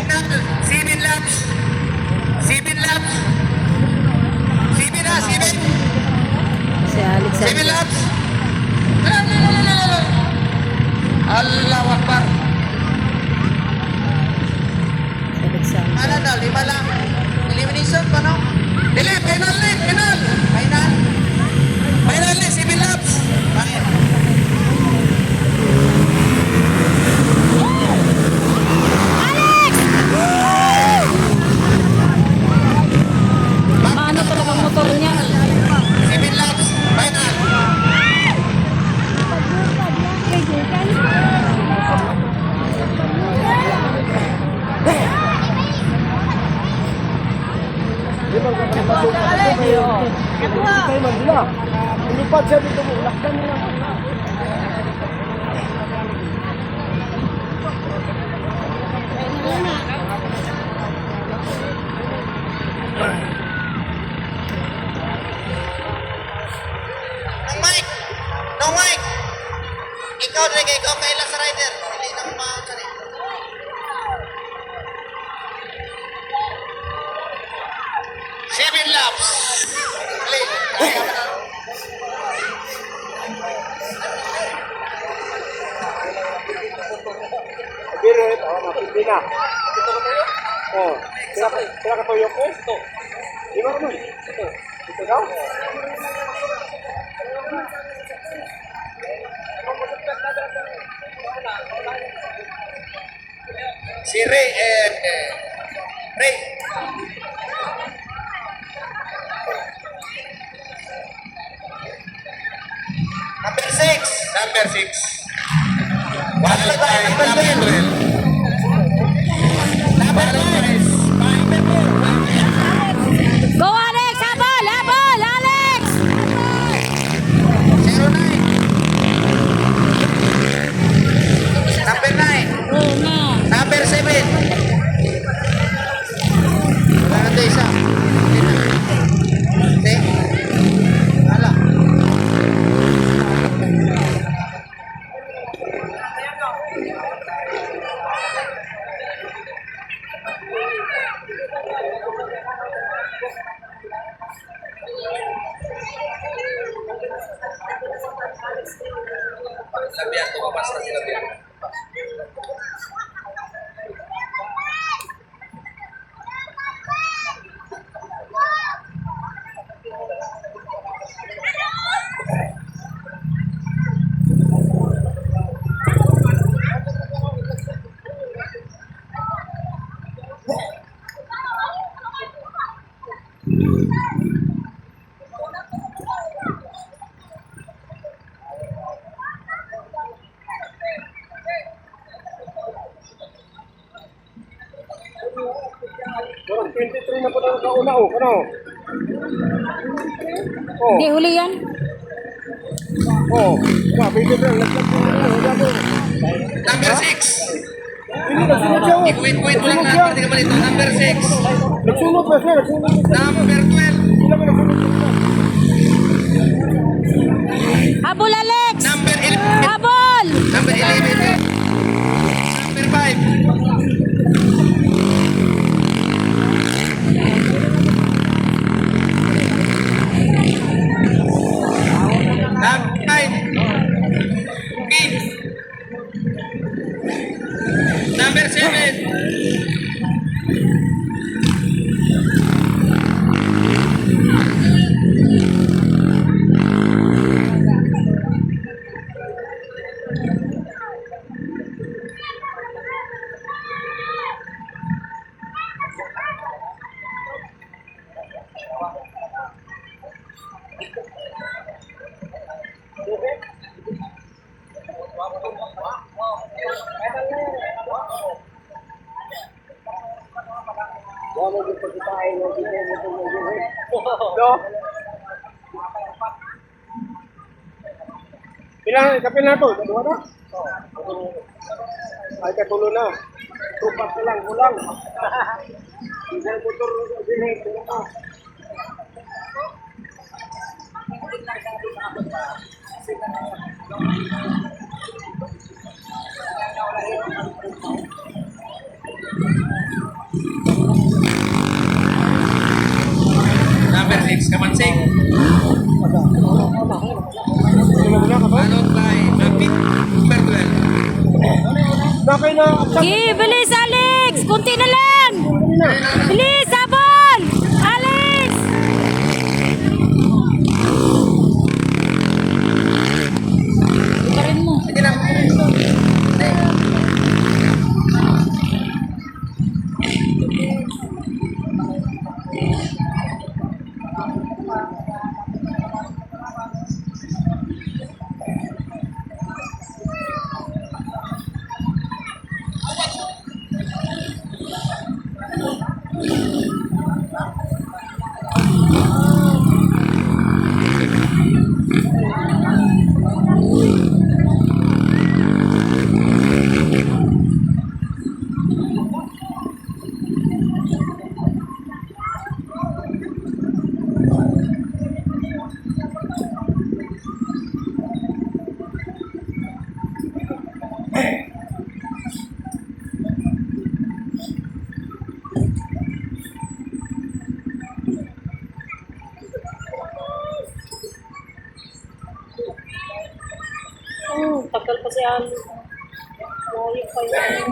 final, 7 laps. 7 laps. 7 na, 7. Si Alex. 7 laps. Allahu Akbar. Ano na, 5 lang. Elimination pa, no? Dili, final na, final. Final. Final na, 7 laps. Bakit? Paano talaga ang motor niya? 7 laps. Final. Lumipad siya dito mo, lakdan mo lang. No mic! No mic! Ikaw, Drake, ikaw kailan sa rider. Hindi na kumakari. Seven laps. Play. Birit, mapindi na. Oh, sila katuyok ko? Ito. Di ba naman? Ito. Ito daw? Si Ray, Ray. Number 6. Number 6. Wala na tayo, number 12. Number 5. Go Alex! Habol! Habol! Alex! 09. Number 9. Oo na. Number 7. Ano isa? Okay. Hala. Labihan ko pa basta sila labihan. Oh, 23 na po na kauna, oh. Ano? Oh, Hindi, huli yan. oh. 23. Laglag po na. Number 6. Hindi, nagsunod siya, oh. Ikuit-kuit lang na pati ka malito. Number 6. Nagsunod pa siya, nagsunod pa siya. Number 12. Hindi naman nagsunod siya. Habol Alex! Number 11. Habol! Number 11. Number 5. Number 5. Number 7. Wala mo yung pagkitahin ng bigay mo kung mag-iwit. No? Kapil na ito? Dalawa na? Ay, katulo na. Tupat na lang, kulang. Hindi na motor din eh. Number 6, Kamansing. Sunod na ka ba? Followed by Mapit, number 12. Bakay na. Sige, bilis Alex! Kunti na lang! Bilis, habol! Alex! Ibarin mo. Sige na. Tagal pa si Alex. Layo pa yun.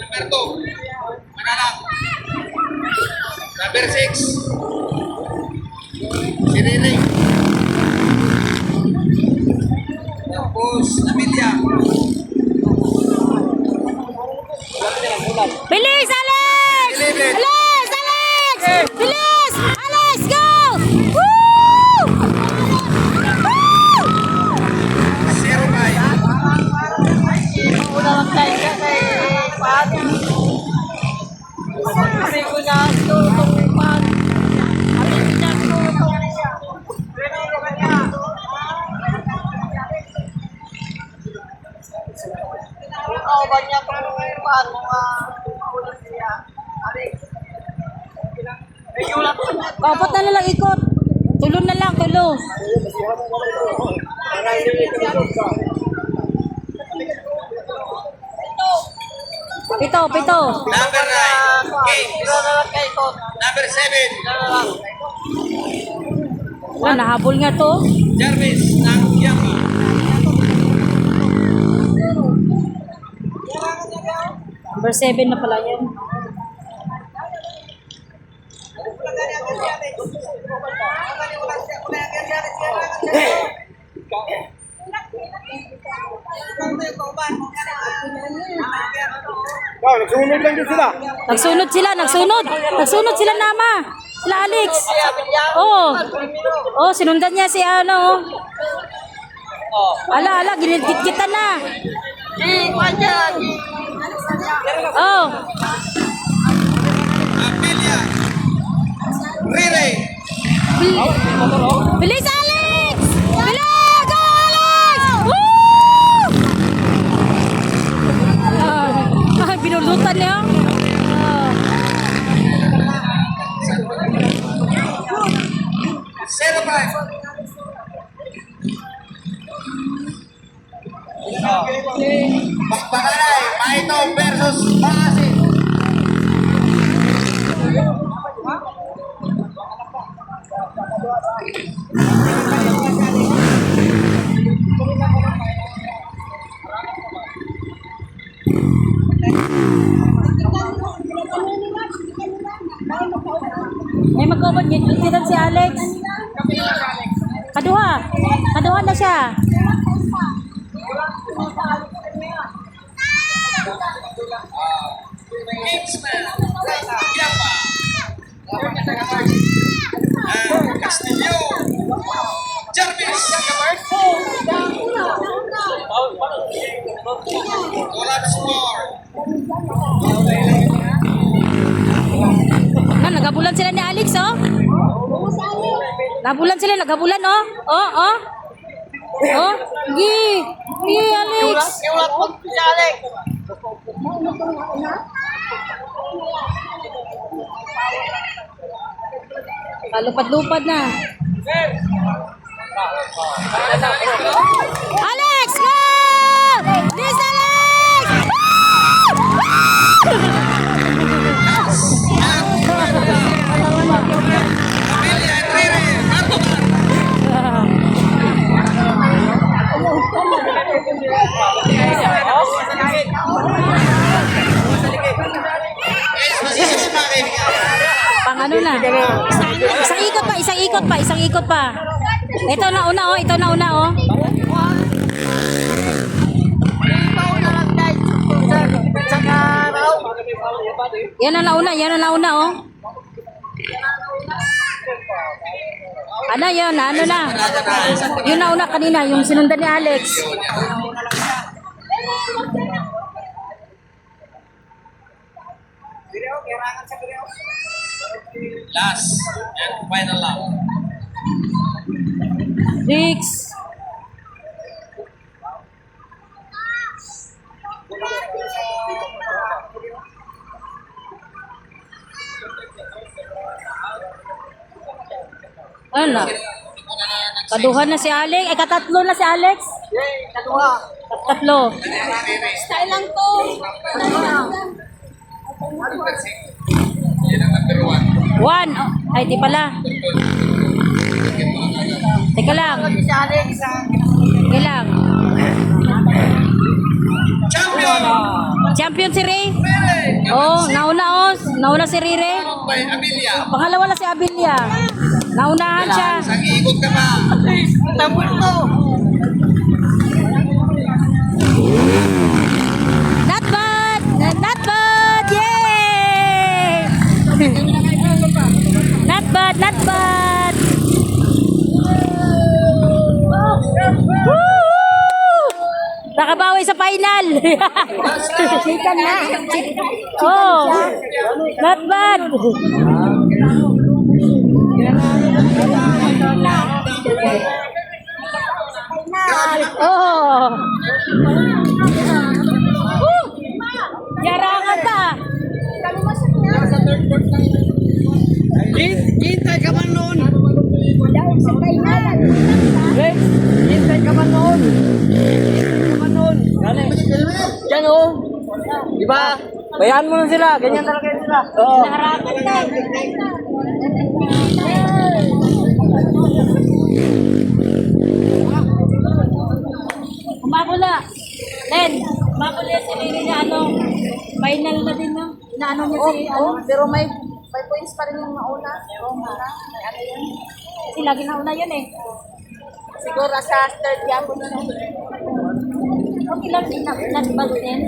Number 2, Manala. Number 6, si Rene. Tapos, Amelia. Bilis, Alex! Eleven. Bilis, Alex! Bilis! Alex, go! Woo! Woo! 05. Kapat na lang ikot. Tulo na lang, tulo. Para hindi itusok ka. Pito, pito. Number 9, Kings. Number 7, Wala, nahabol nga to. Jarvis ng Yaki. Number 7 na pala yan. Oh, nagsunod lang din sila. Nagsunod sila, nagsunod. Nagsunod sila nama. Sila Alex. Oo. Oh, sinundan niya si ano. Ala, ala, ginigit-gitan na. Oh. Amelia. Rene. Bilis Alex! Bilis! Go Alex! Woo! Binulutan niya. Ah. 05. Bakbakanay, Maitong versus Bakasin. May mag-open dito si Alex. Kaduha. Kaduha na siya. Kingsman. Yapa. Castillo. Jarvis. Collapse score. Nagabulan sila ni Alex, oh. Nagabulan sila, nagabulan, oh. Oh, oh. Oh, gi. Gi, Alex. Iulat mo si Alex. Kalupad-lupad na. Alex, go! Pang ano na? Isang ikot pa, isang ikot pa, isang ikot pa. Ito na una oh, ito na una oh. Yan ang nauna, yan ang nauna oh. Ano yun, ano na? Yun na una kanina, yung sinundan ni Alex. Last and final lap. 6. Ano? Kaduhan na si Alex. Ay, katatlo na si Alex. Tatlo. Style lang to. Yan ang number 1. 1. Oh, ay, di pala. Teka lang. Teka lang. Champion! Champion si Ray. Oh, nauna oh. Nauna si Rire. By Amelia. Pangalawa na si Abilia. Naunahan siya. Isang ikot ka pa. Not bad! Not bad! Yay! Not bad, not bad! Woo! Nakabawi sa final! Chicken na! Oh! Not bad! Oh! Yarangan ta! Hintay ka man noon. Hintay ka man noon. Diyan oh. Diba? Bayan mo na sila. Ganyan talaga yun sila. Oo. Naharapan na! Umabula! Len! Umabula si Riri na ano, final na din no? Inaano niya si ano? Pero may points pa rin yung mauna. May ano yun. Kasi lagi nauna yun eh. Siguro sa third yapon na. Okay lang din, not bad din.